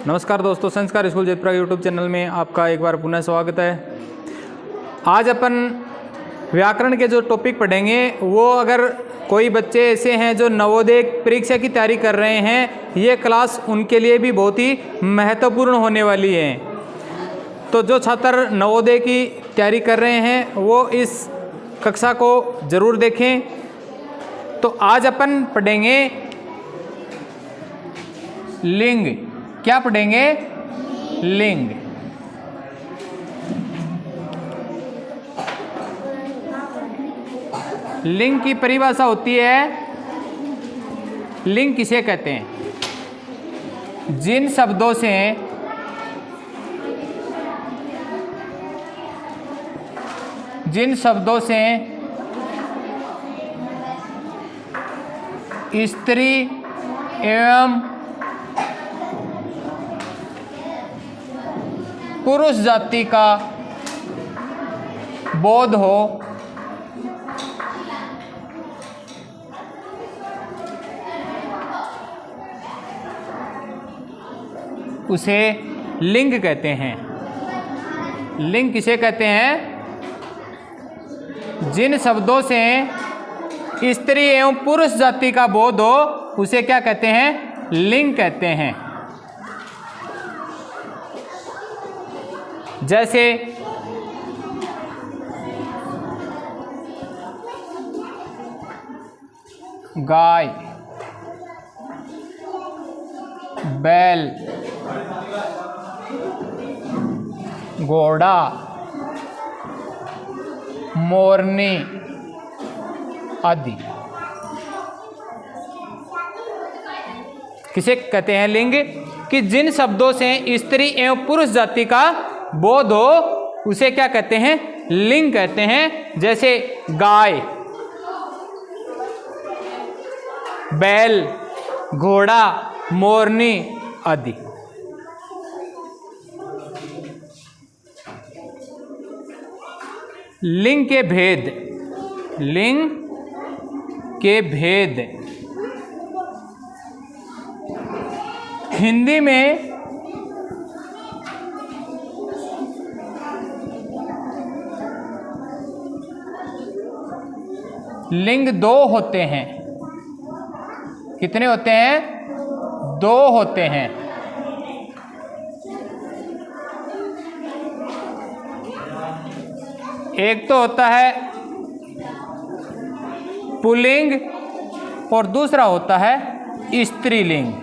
नमस्कार दोस्तों, संस्कार स्कूल जयपुर के यूट्यूब चैनल में आपका एक बार पुनः स्वागत है। आज अपन व्याकरण के जो टॉपिक पढ़ेंगे वो अगर कोई बच्चे ऐसे हैं जो नवोदय परीक्षा की तैयारी कर रहे हैं, ये क्लास उनके लिए भी बहुत ही महत्वपूर्ण होने वाली है। तो जो छात्र नवोदय की तैयारी कर रहे हैं वो इस कक्षा को ज़रूर देखें। तो आज अपन पढ़ेंगे लिंग। क्या पढ़ेंगे? लिंग। लिंग की परिभाषा होती है, लिंग किसे कहते हैं? जिन शब्दों से स्त्री एवं पुरुष जाति का बोध हो उसे लिंग कहते हैं। लिंग किसे कहते हैं? जिन शब्दों से स्त्री एवं पुरुष जाति का बोध हो उसे क्या कहते हैं? लिंग कहते हैं। जैसे गाय, बैल, घोड़ा, मोरनी आदि। किसे कहते हैं लिंग? कि जिन शब्दों से स्त्री एवं पुरुष जाति का बोध हो उसे क्या कहते हैं? लिंग कहते हैं। जैसे गाय, बैल, घोड़ा, मोरनी आदि। लिंग के भेद। लिंग के भेद हिंदी में लिंग दो होते हैं। कितने होते हैं? दो होते हैं। एक तो होता है पुल्लिंग और दूसरा होता है स्त्रीलिंग।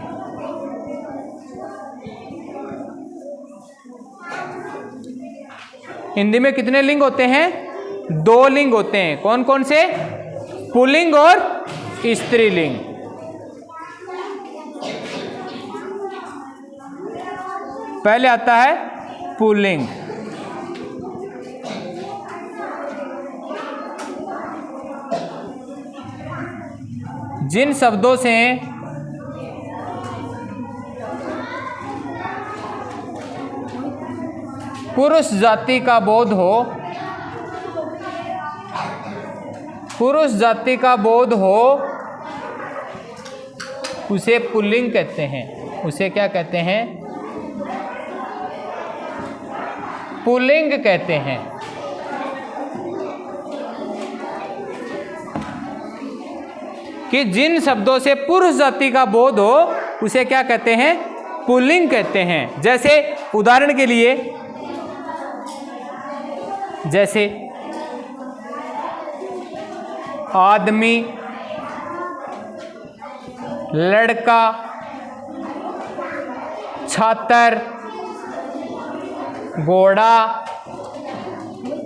हिंदी में कितने लिंग होते हैं? दो लिंग होते हैं। कौन कौन से? पुल्लिंग और स्त्रीलिंग। पहले आता है पुल्लिंग। जिन शब्दों से पुरुष जाति का बोध हो, पुरुष जाति का बोध हो उसे पुल्लिंग कहते हैं। उसे क्या कहते हैं? पुल्लिंग कहते हैं। कि जिन शब्दों से पुरुष जाति का बोध हो उसे क्या कहते हैं? पुल्लिंग कहते हैं। जैसे उदाहरण के लिए, जैसे आदमी, लड़का, छात्र, घोड़ा,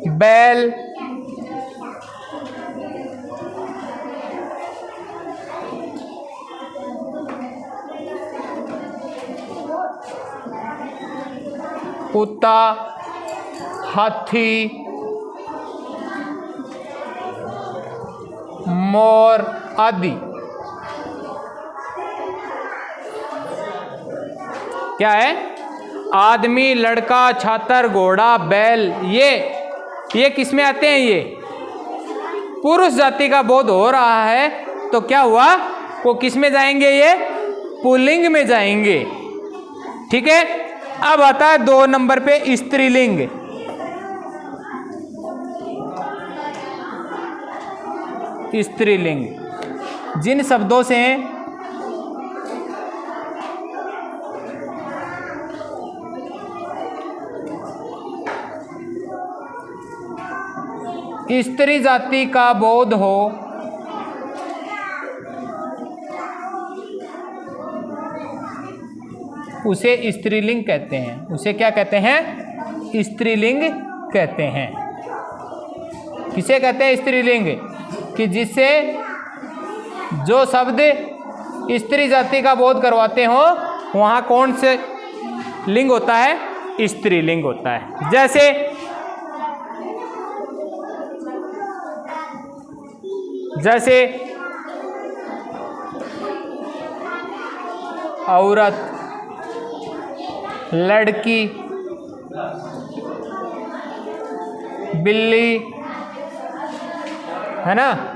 बैल, कुत्ता, हाथी, मोर आदि। क्या है? आदमी, लड़का, छात्र, घोड़ा, बैल, ये किस में आते हैं? ये पुरुष जाति का बोध हो रहा है तो क्या हुआ? वो किस में जाएंगे? ये पुल्लिंग में जाएंगे। ठीक है, अब आता है 2 नंबर पे स्त्रीलिंग। स्त्रीलिंग जिन शब्दों से स्त्री जाति का बोध हो, उसे स्त्रीलिंग कहते हैं। उसे क्या कहते हैं? स्त्रीलिंग कहते हैं। किसे कहते हैं स्त्रीलिंग? कि जिससे जो शब्द स्त्री जाति का बोध करवाते हो वहाँ कौन से लिंग होता है? स्त्रीलिंग होता है। जैसे औरत, लड़की, बिल्ली, है ना,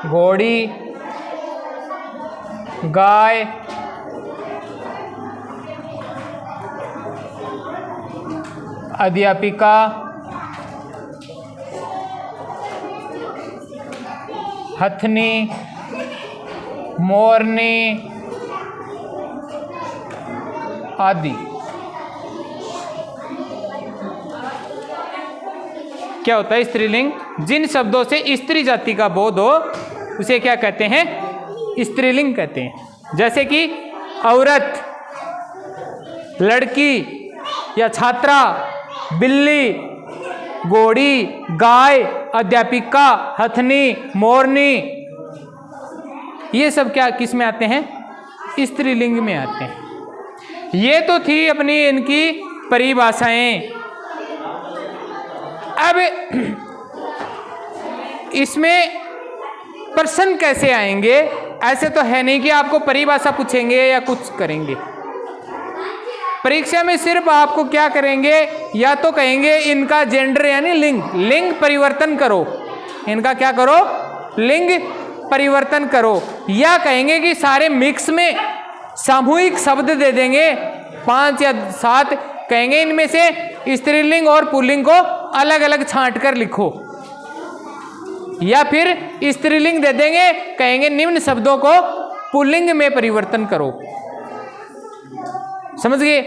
घोड़ी, गाय, अध्यापिका, हथनी, मोरनी आदि। क्या होता है स्त्रीलिंग? जिन शब्दों से स्त्री जाति का बोध हो उसे क्या कहते हैं? स्त्रीलिंग कहते हैं। जैसे कि औरत, लड़की या छात्रा, बिल्ली, घोड़ी, गाय, अध्यापिका, हथनी, मोरनी, ये सब क्या किस में आते हैं? स्त्रीलिंग में आते हैं। ये तो थी अपनी इनकी परिभाषाएं। अब इसमें प्रश्न कैसे आएंगे? ऐसे तो है नहीं कि आपको परिभाषा पूछेंगे या कुछ करेंगे। परीक्षा में सिर्फ आपको क्या करेंगे? या तो कहेंगे इनका जेंडर यानी लिंग परिवर्तन करो। इनका क्या करो? लिंग परिवर्तन करो। या कहेंगे कि सारे मिक्स में सामूहिक शब्द दे देंगे 5 या 7, कहेंगे इनमें से स्त्रीलिंग और पुल्लिंग को अलग अलग छांट कर लिखो। या फिर स्त्रीलिंग दे देंगे, कहेंगे निम्न शब्दों को पुल्लिंग में परिवर्तन करो। समझ गए?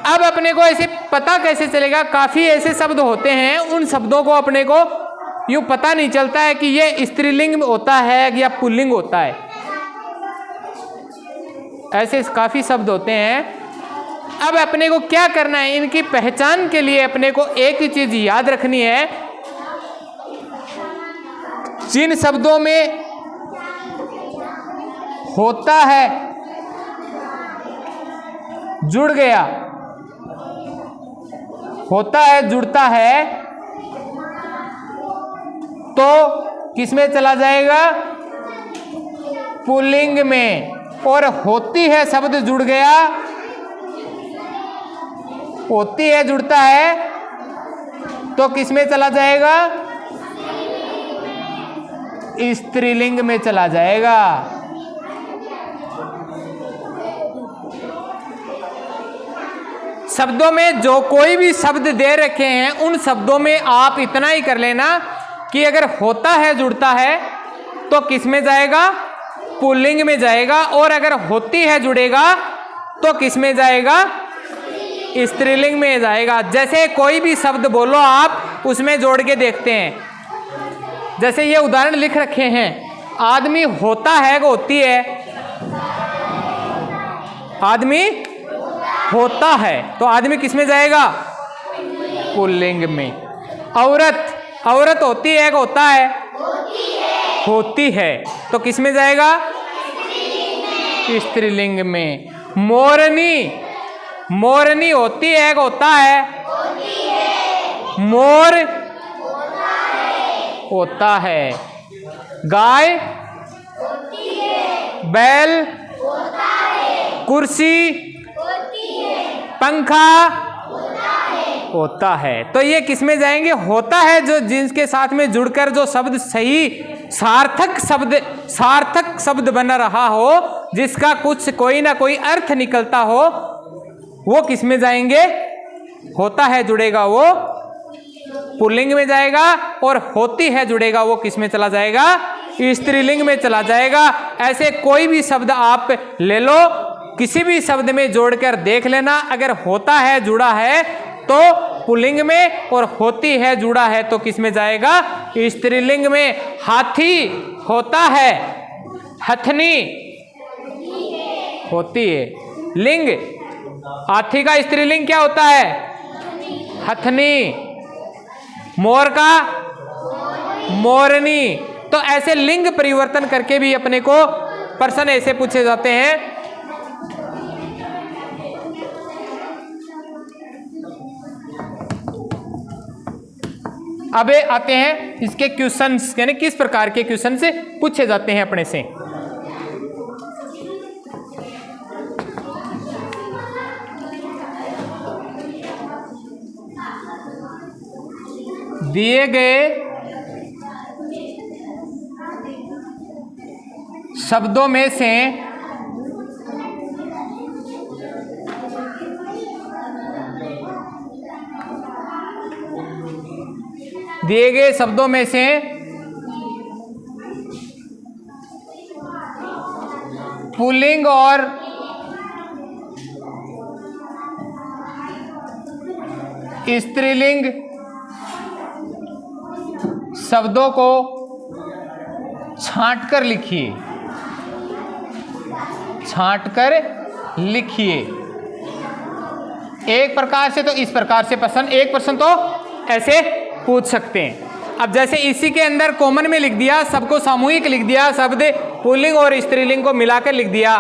अब अपने को ऐसे पता कैसे चलेगा? काफी ऐसे शब्द होते हैं, उन शब्दों को अपने को यूं पता नहीं चलता है कि ये स्त्रीलिंग होता है या पुल्लिंग होता है। ऐसे काफी शब्द होते हैं। अब अपने को क्या करना है? इनकी पहचान के लिए अपने को एक ही चीज याद रखनी है। जिन शब्दों में होता है, जुड़ गया, होता है, जुड़ता है, तो किसमें चला जाएगा? पुल्लिंग में। और होती है शब्द जुड़ गया, होती है जुड़ता है, तो किसमें चला जाएगा? स्त्रीलिंग में चला जाएगा। शब्दों में जो कोई भी शब्द दे रखे हैं उन शब्दों में आप इतना ही कर लेना कि अगर होता है जुड़ता है तो किस में जाएगा? पुल्लिंग में जाएगा। और अगर होती है जुड़ेगा तो किस में जाएगा? स्त्रीलिंग में जाएगा। जैसे कोई भी शब्द बोलो आप, उसमें जोड़ के देखते हैं। जैसे ये उदाहरण लिख रखे हैं, आदमी होता है कि होती है? आदमी होता है, तो आदमी किस में जाएगा? पुल्लिंग में। औरत होती है कि होता है? होती है, तो किस में जाएगा? स्त्रीलिंग में। मोरनी होती है कि होता है? मोर होता है। गाय, बैल, कुर्सी, पंखा होता है। तो ये किस में जाएंगे? होता है, जो जिसके साथ में जुड़कर जो शब्द सही सार्थक शब्द बन रहा हो, जिसका कुछ कोई ना कोई अर्थ निकलता हो, वो किस में जाएंगे? होता है जुड़ेगा वो पुल्लिंग में जाएगा, और होती है जुड़ेगा वो किस में चला जाएगा? स्त्रीलिंग में चला जाएगा। ऐसे कोई भी शब्द आप ले लो, किसी भी शब्द में जोड़कर देख लेना, अगर होता है जुड़ा है तो पुल्लिंग में, और होती है जुड़ा है तो किस में जाएगा? स्त्रीलिंग में। हाथी होता है, हथनी होती है। लिंग, हाथी का स्त्रीलिंग क्या होता है? हथनी। मोर का मोरनी। तो ऐसे लिंग परिवर्तन करके भी अपने को प्रश्न ऐसे पूछे जाते हैं। अब आते हैं इसके क्वेश्चंस, यानी किस प्रकार के क्वेश्चन से पूछे जाते हैं अपने से। दिए गए शब्दों में से पुल्लिंग और स्त्रीलिंग शब्दों को छांटकर लिखिए। छांटकर लिखिए। एक प्रकार से तो इस प्रकार से प्रश्न, एक प्रश्न तो ऐसे पूछ सकते हैं। अब जैसे इसी के अंदर कॉमन में लिख दिया, सबको सामूहिक लिख दिया, शब्द पुल्लिंग और स्त्रीलिंग को मिलाकर लिख दिया।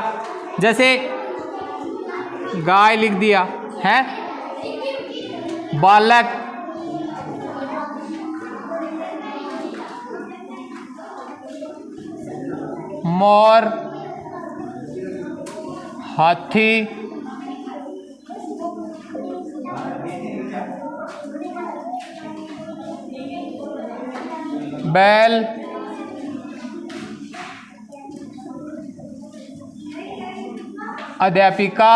जैसे गाय लिख दिया है, बालक, मोर, हाथी, बैल, अध्यापिका,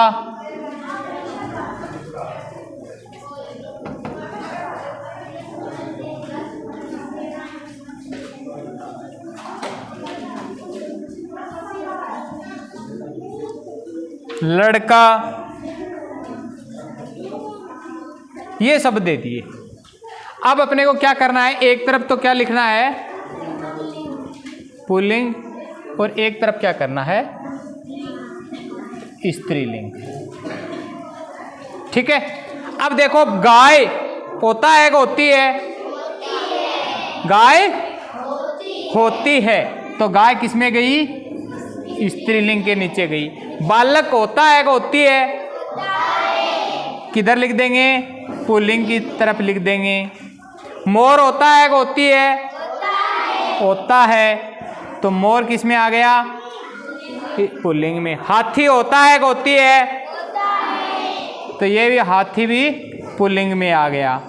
लड़का, ये सब दे दिए। अब अपने को क्या करना है? एक तरफ तो क्या लिखना है? पुल्लिंग, और एक तरफ क्या करना है? स्त्रीलिंग। ठीक है। अब देखो, गाय होता है कि होती है? गाय होती है, तो गाय किस में गई? स्त्रीलिंग के नीचे गई। बालक होता है कि होती है? किधर लिख देंगे? पुल्लिंग की तरफ लिख देंगे। मोर होता है कि होती है? होता है, तो मोर किस में आ गया? पुल्लिंग में। हाथी होता है कि होती है? तो ये भी हाथी भी पुल्लिंग में आ गया।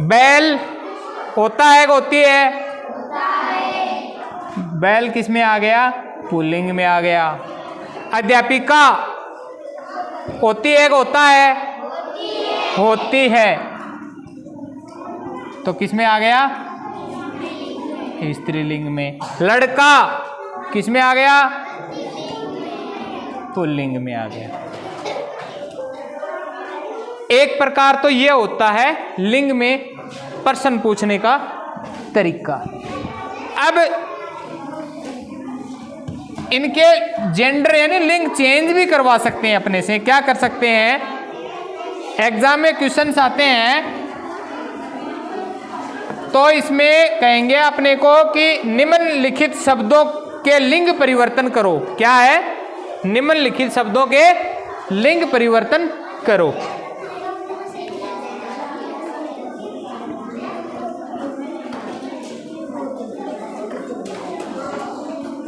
बैल होता है कि होती है? बैल किस में आ गया? पुल्लिंग में आ गया। अध्यापिका होती है कि होता है? होती है, तो किस में आ गया? स्त्रीलिंग में। लड़का किस में आ गया? पुल्लिंग में आ गया। एक प्रकार तो ये होता है लिंग में प्रश्न पूछने का तरीका। अब इनके जेंडर यानी लिंग चेंज भी करवा सकते हैं अपने से। क्या कर सकते हैं? एग्जाम में क्वेश्चंस आते हैं तो इसमें कहेंगे अपने को कि निम्नलिखित शब्दों के लिंग परिवर्तन करो। क्या है? निम्नलिखित शब्दों के लिंग परिवर्तन करो।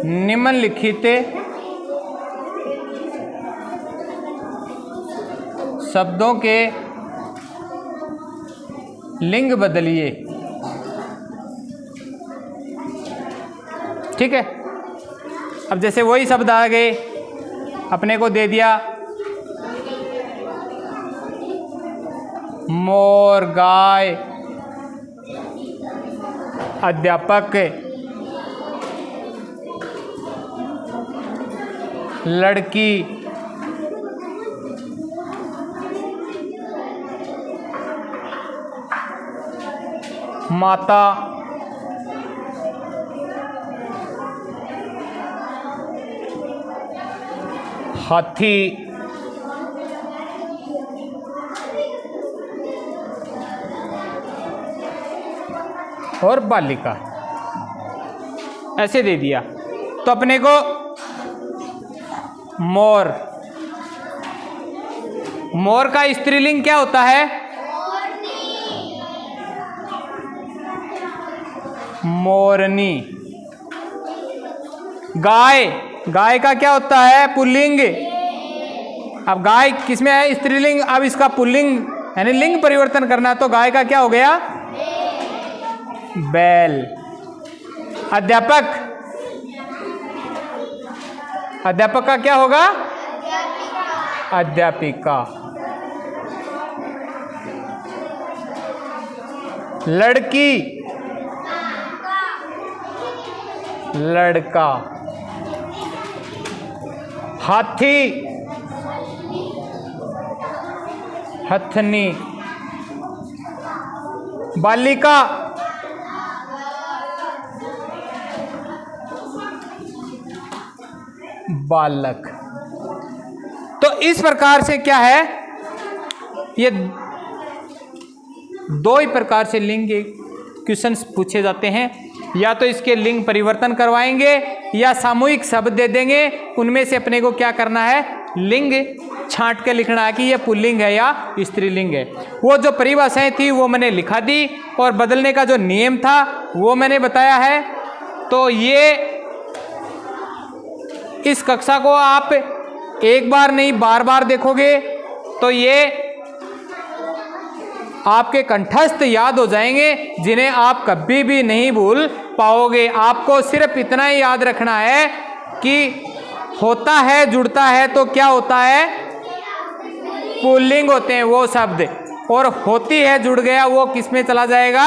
निम्नलिखित शब्दों के लिंग बदलिए। ठीक है। अब जैसे वही शब्द आ गए, अपने को दे दिया मोर, गाय, अध्यापक, लड़की, माता, हाथी, और बालिका, ऐसे दे दिया। तो अपने को मोर, मोर का स्त्रीलिंग क्या होता है? मोरनी। गाय, गाय का क्या होता है? पुल्लिंग। अब गाय किसमें है? स्त्रीलिंग। अब इसका पुल्लिंग यानी लिंग परिवर्तन करना, तो गाय का क्या हो गया? बैल। अध्यापक, अध्यापक का क्या होगा? अध्यापिका। लड़की, लड़का। हाथी, हथनी। बालिका, बालक। तो इस प्रकार से क्या है, ये दो ही प्रकार से लिंग क्वेश्चंस पूछे जाते हैं। या तो इसके लिंग परिवर्तन करवाएंगे या सामूहिक शब्द दे देंगे, उनमें से अपने को क्या करना है? लिंग छांट के लिखना है कि ये पुल्लिंग है या स्त्रीलिंग है। वो जो परिभाषाएं थी वो मैंने लिखा दी, और बदलने का जो नियम था वो मैंने बताया है। तो ये इस कक्षा को आप एक बार नहीं बार बार देखोगे तो ये आपके कंठस्थ याद हो जाएंगे, जिन्हें आप कभी भी नहीं भूल पाओगे। आपको सिर्फ इतना ही याद रखना है कि होता है, जुड़ता है तो क्या होता है? पुल्लिंग होते हैं वो शब्द, और होती है जुड़ गया वो किस में चला जाएगा?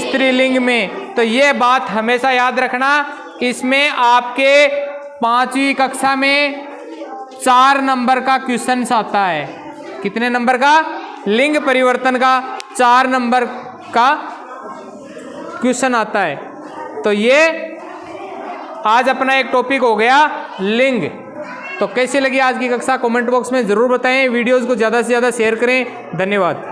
स्त्रीलिंग में। तो ये बात हमेशा याद रखना। इसमें आपके 5वीं कक्षा में 4 नंबर का क्वेश्चन आता है। कितने नंबर का? लिंग परिवर्तन का 4 नंबर का क्वेश्चन आता है। तो ये आज अपना एक टॉपिक हो गया लिंग। तो कैसी लगी आज की कक्षा? कमेंट बॉक्स में ज़रूर बताएं। वीडियोस को ज़्यादा से ज़्यादा शेयर करें। धन्यवाद।